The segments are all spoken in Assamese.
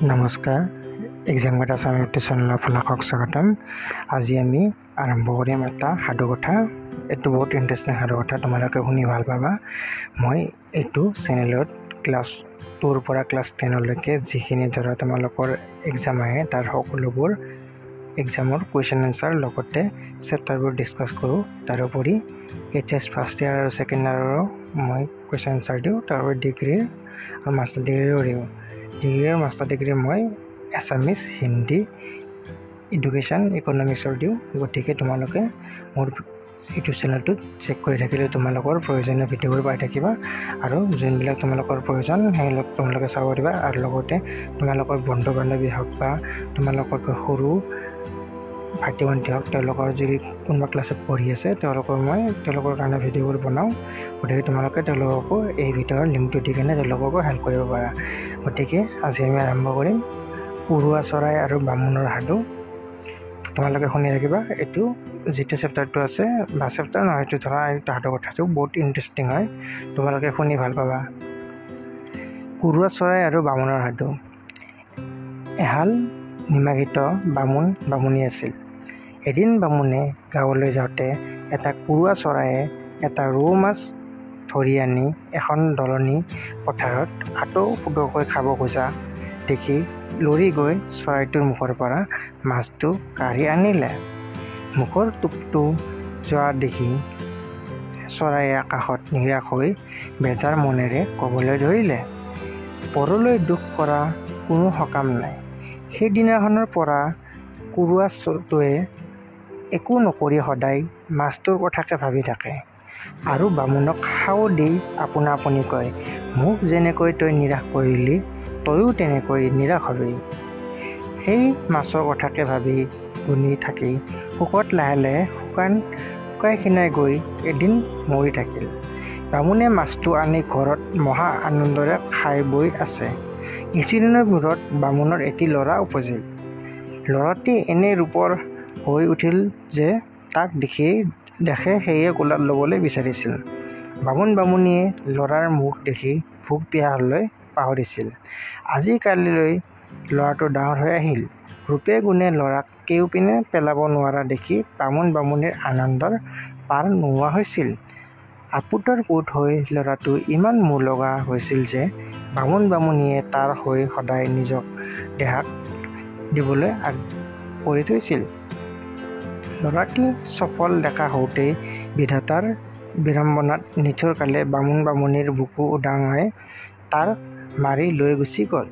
নমস্কাৰ এক্সাম মেটা সামগ্ৰী চেনেলৰ আপোনালোকক স্বাগতম। আজি আমি আৰম্ভ কৰিম এটা সাধু কথা। এইটো বহুত ইণ্টাৰেষ্টিং সাধু কথা, তোমালোকে শুনি ভাল পাবা। মই এইটো চেনেলত ক্লাছ 2ৰ পৰা ক্লাছ 10লৈকে যিখিনি ধৰা তোমালোকৰ এক্সাম আহে তাৰ সকলোবোৰ এক্সামৰ কুৱেশ্যন এনচাৰ লগতে চেপ্টাৰবোৰ ডিছকাছ কৰোঁ। তাৰোপৰি HS ফাৰ্ষ্ট ইয়াৰ আৰু ছেকেণ্ড ইয়াৰৰো মই কুৱেশ্যন এনচাৰ দিওঁ। তাৰোপৰি ডিগ্ৰীৰ আৰু মাষ্টাৰ ডিগ্ৰীৰো দিওঁ। ডিগ্ৰী আৰু মাষ্টাৰ ডিগ্ৰী মই এছামিছ, হিন্দী, এডুকেশ্যন, ইকনমিক্সৰ দিওঁ। গতিকে তোমালোকে মোৰ ইউটিউব চেনেলটোত চেক কৰি থাকিলে তোমালোকৰ প্ৰয়োজনীয় ভিডিঅ'বোৰ পাই থাকিবা আৰু যোনবিলাক তোমালোকৰ প্ৰয়োজন সেইবিলাক তোমালোকে চাব পাৰিবা। আৰু লগতে তোমালোকৰ বন্ধু বান্ধৱী হওক বা তোমালোকৰ সৰু ভাইটি ভণ্টি হওক, তেওঁলোকৰ যদি কোনোবা ক্লাছত পঢ়ি আছে তেওঁলোকৰ কাৰণে ভিডিঅ'বোৰ বনাওঁ। গতিকে তোমালোকে তেওঁলোককো এই ভিডিঅ'ৰ লিংকটো দি কিনে তেওঁলোককো হেল্প কৰিব পাৰা। গতিকে আজি আমি আৰম্ভ কৰিম পৰুৱা চৰাই আৰু বামুণৰ সাধু। তোমালোকে শুনি থাকিবা। এইটো যিটো চেপ্টাৰটো আছে বা চেপ্টাৰ নহয়, এইটো ধৰা এইটো সাধু কথাটো বহুত ইণ্টাৰেষ্টিং হয়, তোমালোকে শুনি ভাল পাবা। পৰুৱা চৰাই আৰু বামুণৰ সাধু। এহাল নিমাখিত বামুণী আছিল। এদিন বামুণে গাঁৱলৈ যাওঁতে এটা কুৰুৱা চৰায়ে এটা ৰৌ মাছ ধৰি আনি এখন দলনি পথাৰত আঁতৌ-পুতৌকৈ খাব খোজা দেখি লৰি গৈ চৰাইটোৰ মুখৰ পৰা মাছটো কাঢ়ি আনিলে। মুখৰ টোপটো যোৱা দেখি চৰাইয়ে আকাশত নিৰাশ হৈ বেজাৰ মনেৰে ক'বলৈ ধৰিলে, পৰলৈ দুখ কৰা কোনো সকাম নাই। সেইদিনাখনৰ পৰা কুৰুৱাটোৱে একো নকৰি সদায় মাছটোৰ কথাকে ভাবি থাকে আৰু বামুণক সাও দি আপোনা আপুনি কয়, মোক যেনেকৈ তই নিৰাশ কৰিলি তয়ো তেনেকৈ নিৰাশ হবি। সেই মাছৰ কথাকে ভাবি গুণি থাকি শোকত লাহে লাহে শুকাই খিনাই গৈ এদিন মৰি থাকিল। বামুণে মাছটো আনি ঘৰত মহা আনন্দৰে খাই বৈ আছে। কিছুদিনৰ মূৰত বামুণৰ এটি ল'ৰা উপজিল। ল'ৰাটি এনে ৰূপৰ হৈ উঠিল যে তাক দেখে সেয়ে কোলাত ল'বলৈ বিচাৰিছিল। বামুণীয়ে ল'ৰাৰ মুখ দেখি ভোক পিয়াহলৈ পাহৰিছিল। আজিকালিলৈ ল'ৰাটো ডাঙৰ হৈ আহিল। ৰূপে গুণে ল'ৰাক কেউপিনে পেলাব নোৱাৰা দেখি বামুণীৰ আনন্দৰ পাৰ নোহোৱা হৈছিল। আপুতৰ পুত হৈ ল'ৰাটো ইমান মূৰ লগা হৈছিল যে বামুণীয়ে তাৰ হৈ সদায় নিজক দেহাক দিবলৈ কৰি থৈছিল। ল'ৰাটি সফল ডেকা হওঁতেই বিধাতাৰ বিড়ম্বনাত নিঠুৰ কালে বামুণীৰ বুকু উদঙাই তাৰ মাৰি লৈ গুচি গ'ল।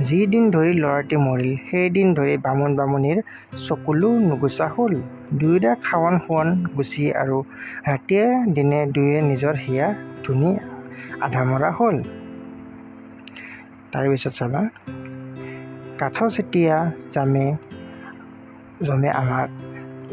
যিদিন ধৰি ল'ৰাটি মৰিল সেইদিন ধৰি বামুণীৰ চকুলো নুগুচা হ'ল। দুয়োৰে খাৱন শোৱন গুচি আৰু ৰাতিয়ে দিনে দুয়ে নিজৰ হিয়া ধুনি আধামৰা হ'ল। তাৰপিছত চাবা, কাঠ চেতিয়া জমে আমাক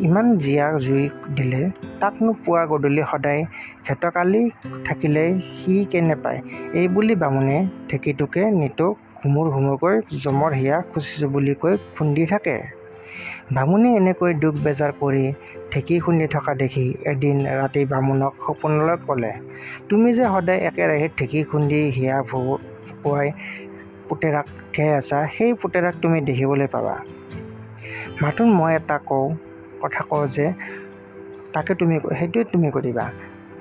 ইমান জীয়া জুই দিলে, তাকনো পুৱা গধূলি সদায় ঘেটকালি থাকিলে সি কেনে পায়। এইবুলি বামুণে ঢেঁকীটোকে নিতৌ ঘুমুৰকৈ যমৰ হিয়া খুজিছোঁ বুলি কৈ খুন্দি থাকে। বামুণে এনেকৈ দুখ বেজাৰ কৰি ঢেঁকী খুন্দি থকা দেখি এদিন ৰাতি বামুণক সপোনলৈ ক'লে, তুমি যে সদায় একেৰাহে ঢেঁকী খুন্দি হিয়া ফুকুৱাই পুতেৰাক থিয়াই আছা, সেই পুতেৰাক তুমি দেখিবলৈ পাবা। মাথোন মই এটা কথা কওঁ যে সেইটোৱে তুমি কৰিবা।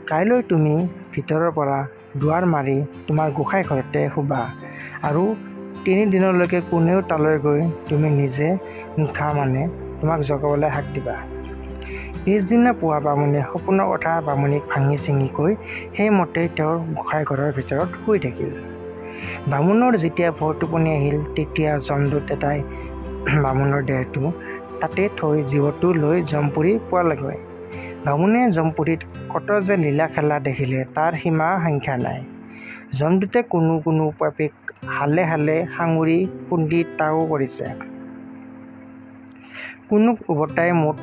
কাইলৈ তুমি ভিতৰৰ পৰা দুৱাৰ মাৰি তোমাৰ গোসাঁই ঘৰতে শুবা আৰু 3 দিনলৈকে কোনেও তালৈ গৈ তুমি নিজে নুঠা মানে তোমাক জগাবলৈ হাক দিবা। পিছদিনা পুৱা বামুণে সপোনৰ কথা বামুণীক ভাঙি চিঙি কৈ সেইমতে তেওঁৰ গোসাঁই ঘৰৰ ভিতৰত শুই থাকিল। বামুণৰ যেতিয়া ভৰ টোপনি আহিল তেতিয়া যমদূত এটাই বামুণৰ দেহটো তাতে থৈ জীৱটো লৈ যমপুৰী পোৱালেগৈ। বামুণে যমপুৰীত কত যে লীলা খেলা দেখিলে তাৰ সীমা সংখ্যা নাই। যমদূতে কোনো পাপীক হালে হালে সাঙুৰি খুন্দি তাও কৰিছে, কোনোক উভতাই মুঠ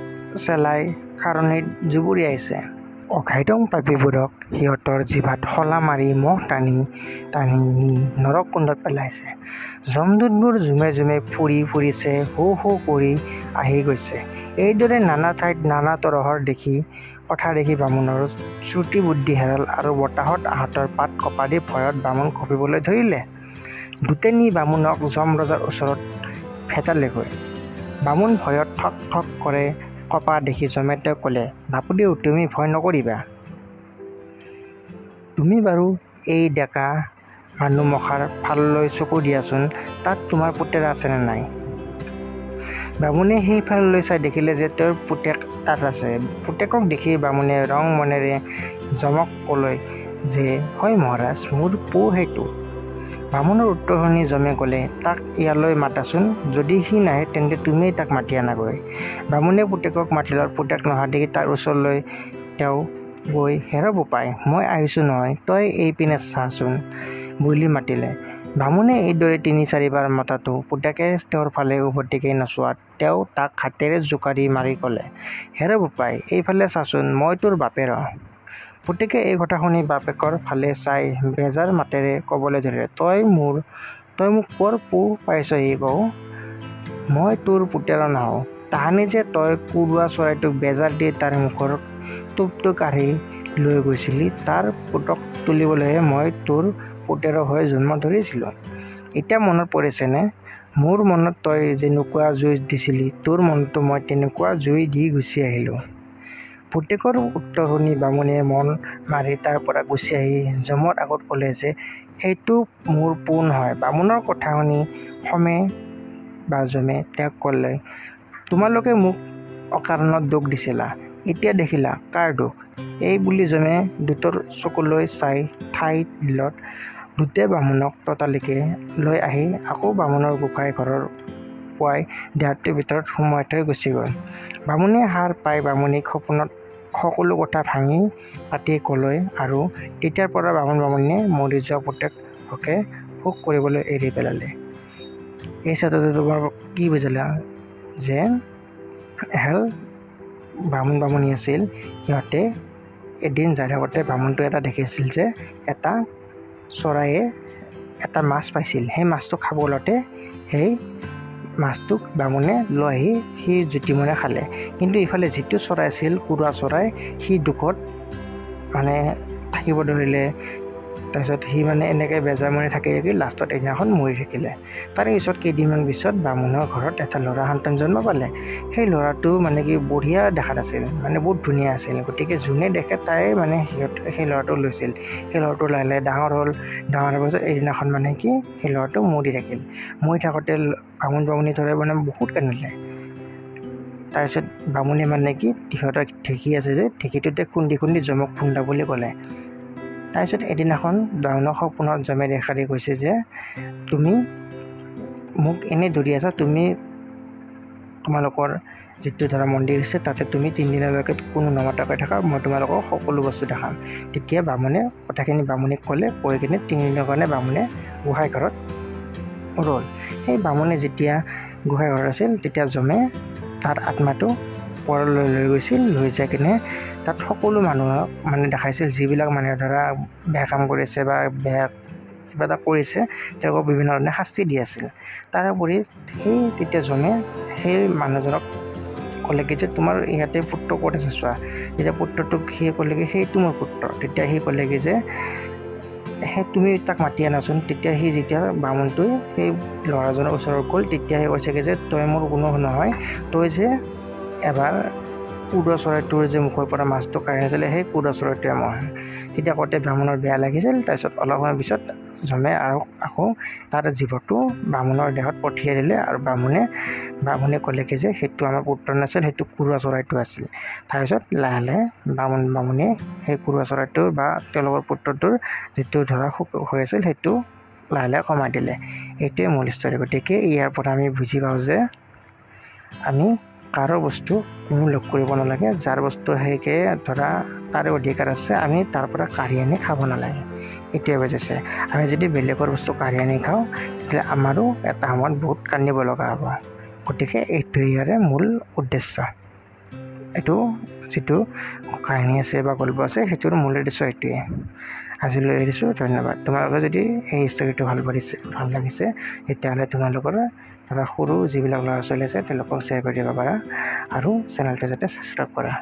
চেলাই খাৰণীত জুবুৰিয়াইছে। অঘাইটং পাপীবোৰক সিহঁতৰ জিভাত শলা মাৰি মহ টানি নি নৰক কুণ্ডত পেলাইছে। যমদূতবোৰ জুমে জুমে ফুৰিছে, হো কৰি আহি গৈছে। এইদৰে নানা ঠাইত নানা তৰহৰ কথা দেখি বামুণৰ শ্ৰুতি বুদ্ধি হেৰাল আৰু বতাহত আহঁতৰ পাত কপাদি ভয়ত বামুণ কঁপিবলৈ ধৰিলে। দূতে নি বামুণক যম ৰজাৰ ওচৰত ভেটালেগৈ। বামুণ ভয়ত ঠক ঠক কৰে কপা দেখি যমে তেওঁক ক'লে, বাপুদেউ তুমি ভয় নকৰিবা, তুমি বাৰু এই ডেকা মানুহমখাৰ ফাললৈ চকু দিয়াচোন, তাত তোমাৰ পুতেৰা আছেনে নাই। বামুণে সেই ফাললৈ চাই দেখিলে যে তেওঁৰ পুতেক তাত আছে। পুতেকক দেখি বামুণে ৰং মনেৰে যমক ক'লে যে, হয় মহাৰাজ, মোৰ পো সেইটো। বামুণৰ উত্তৰ শুনি যমে ক'লে, তাক ইয়ালৈ মাতাচোন, যদি সি নাহে তেন্তে তুমিয়েই তাক মাতি আনাগৈ। বামুণে পুতেকক মাতিলত পুতেক নহা দেখি তাৰ ওচৰলৈ তেওঁ গৈ, হেৰ বোপাই, মই আহিছোঁ নহয়, তই এইপিনে চাচোন বুলি মাতিলে। বামুণে এইদৰে ৩-৪বাৰ মতাতো পুতেকে তেওঁৰ ফালে উভতিকেই নচোৱাত তেওঁ তাক হাতেৰে জোকাৰি মাৰি ক'লে, হেৰ বোপাই, এইফালে চাচোন, মই তোৰ বাপেৰ। পুতেকে এই কথা শুনি বাপেকৰ ফালে চাই বেজাৰ মাতেৰে ক'বলৈ ধৰিলে, তই মোক ক'ৰ পো পাইছহি কওঁ, মই তোৰ পুতেৰ নহওঁ। তাহানি যে তই কুৰুৱা চৰাইটোক বেজাৰ দি তাৰ মুখৰ টোপটো কাঢ়ি লৈ গৈছিলি, তাৰ পুতক তুলিবলৈহে মই তোৰ পুতেৰ হৈ জন্ম ধৰিছিলোঁ। এতিয়া মনত পৰিছেনে? মোৰ মনত তই যেনেকুৱা জুই দিছিলি, তোৰ মনতো মই তেনেকুৱা জুই দি গুচি আহিলোঁ। পুতেকৰ উত্তৰ শুনি বামুণে মন মাৰি তাৰ পৰা গুচি আহি যমৰ আগত ক'লে যে, সেইটো মোৰ পো নহয়। বামুণৰ কথা শুনি যমে তেওঁক ক'লে, তোমালোকে মোক অকাৰণত দোষ দিছিলা, এতিয়া দেখিলা কাৰ দোষ। এই বুলি যমে দূতৰ চকুলৈ চাই ঠাই দিলত দূতে বামুণক ততালিকে লৈ আহি আকৌ বামুণৰ গোসাঁই ঘৰৰ পুৱাই দেহাটোৰ ভিতৰত সুমুৱাই থৈ গুচি গ'ল। বামুণে সাৰ পাই বামুণীক সপোনত সকলো কথা ভাঙি পাতি ক'লে আৰু তেতিয়াৰ পৰা বামুণে মৰি যোৱা পুতেককে শোক কৰিবলৈ এৰি পেলালে। এই ছাত্ৰটো তোমাৰ কি বুজালা যে এহাল বামুণী আছিল, সিহঁতে এদিন যাই থাকোঁতে বামুণটো এটা দেখিছিল যে এটা চৰায়ে এটা মাছ পাইছিল। সেই মাছটো খাব ওলাওঁতে সেই মাছটোক বামুণে লৈ আহি সি জুতি মনে খালে। কিন্তু ইফালে যিটো চৰাই আছিল কুৰুৱা চৰাই, সি দুখত থাকিব ধৰিলে। তাৰপিছত সি এনেকৈ বেজাৰ মনে থাকি লাষ্টত এদিনাখন মৰি থাকিলে। তাৰে পিছত কেইদিনমান পিছত বামুণৰ ঘৰত এটা ল'ৰা সন্তান জন্ম পালে। সেই ল'ৰাটো বঢ়িয়া দেখাত আছিল, বহুত ধুনীয়া আছিল। গতিকে যোনে দেখে তাই সেই ল'ৰাটো লৈছিল। সেই ল'ৰাটো লাহে লাহে ডাঙৰ হ'ল। ডাঙৰ হোৱাৰ পাছত এদিনাখন সেই ল'ৰাটো মৰি থাকিল। মৰি থাকোঁতে বামুণী ধৰে বহুত কান্দিলে। তাৰপিছত বামুণে সিহঁতৰ ঢেঁকী আছে যে ঢেঁকীটোতে খুন্দি খুন্দি যমক খুন্দা বুলি ক'লে। তাৰপিছত এদিনাখন বামুণক সপোনত যমে দেখা দি কৈছে যে, তুমি মোক এনেই ধৰি আছা, তোমালোকৰ যিটো মন্দিৰ আছে তাতে তুমি 3 দিনলৈকে কোনো নমতাকৈ থাকা, মই তোমালোকক সকলো বস্তু দেখাম। তেতিয়া বামুণে কথাখিনি বামুণীক ক'লে, কৈ কিনে 3 দিনৰ কাৰণে বামুণে গোসাঁই ঘৰত ৰ'ল। সেই বামুণে যেতিয়া গোসাঁই ঘৰত আছিল তেতিয়া যমে তাৰ আত্মাটো ওপৰলৈ লৈ গৈছিল। লৈ যাই কিনে তাত সকলো মানুহক দেখাইছিল, যিবিলাক মানুহে বেয়া কাম কৰিছে বা বেয়া কিবা এটা কৰিছে, তেওঁলোকক বিভিন্ন ধৰণে শাস্তি দি আছিল। তাৰোপৰি তেতিয়া যমে সেই মানুহজনক ক'লেগৈ যে তোমাৰ ইয়াতে পুত্ৰ ক'ত আছে চোৱা। যেতিয়া পুত্ৰটোক সি ক'লেগৈ সেইটো মোৰ পুত্ৰ, তেতিয়া সি ক'লেগৈ যে তুমি তাক মাতি আনাচোন। তেতিয়া যেতিয়া বামুণটোৱে সেই ল'ৰাজনৰ ওচৰত গ'ল, তেতিয়া সি কৈছেগৈ যে তই মোৰ কোনো নহয়, তই যে এবাৰ কুৰুৱা চৰাইটোৰ যে মুখৰ পৰা মাছটো কাঢ়ি আছিলে, সেই কুৰুৱা চৰাইটোৱে মই। তেতিয়া কওঁতে বামুণৰ বেয়া লাগিছিল। তাৰপিছত অলপ সময়ৰ পিছত যমে আকৌ তাৰ জীৱটো বামুণৰ দেহত পঠিয়াই দিলে আৰু বামুণে ক'লেগৈ যে সেইটো আমাৰ পুত্ৰ নাছিল, সেইটো কুৰুৱা চৰাইটো আছিল। তাৰপিছত লাহে লাহে বামুণে সেই কুৰুৱা চৰাইটোৰ বা তেওঁলোকৰ পুত্ৰটোৰ যিটো সুখ হৈ আছিল সেইটো লাহে লাহে কমাই দিলে। এইটোৱে মূল ষ্টৰী। গতিকে ইয়াৰ পৰা আমি বুজি পাওঁ যে আমি কাৰো বস্তু কোনো লগ কৰিব নালাগে। যাৰ বস্তু সেইকে তাৰে অধিকাৰ আছে, আমি তাৰ পৰা কাঢ়ি আনি খাব নালাগে। এইটোৱে বুজিছে। আমি যদি বেলেগৰ বস্তু কাঢ়ি আনি খাওঁ, তেতিয়াহ'লে আমাৰো এটা সময়ত বহুত কান্দিব লগা হ'ব। গতিকে এইটোৱে ইয়াৰে মূল উদ্দেশ্য। এইটো যিটো কাহিনী আছে বা গল্প আছে, সেইটোৰ মূল উদ্দেশ্য এইটোৱে। আজিলৈ এৰিছোঁ, ধন্যবাদ। তোমালোকে যদি এই ষ্টৰিটো ভাল লাগিছে, তেতিয়াহ'লে তোমালোকৰ সৰু যিবিলাক ল'ৰা ছোৱালী আছে তেওঁলোকক শ্বেয়াৰ কৰি দিব পাৰা আৰু চেনেলটো যাতে ছাবস্ক্ৰাইব কৰা।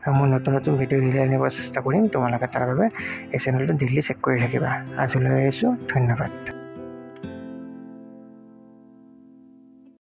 আৰু মই নতুন ভিডিঅ' দিলে আনিব চেষ্টা কৰিম। তোমালোকে তাৰ বাবে এই চেনেলটো ডেইলি চেক কৰি থাকিবা। আজিলৈ এৰিছোঁ, ধন্যবাদ।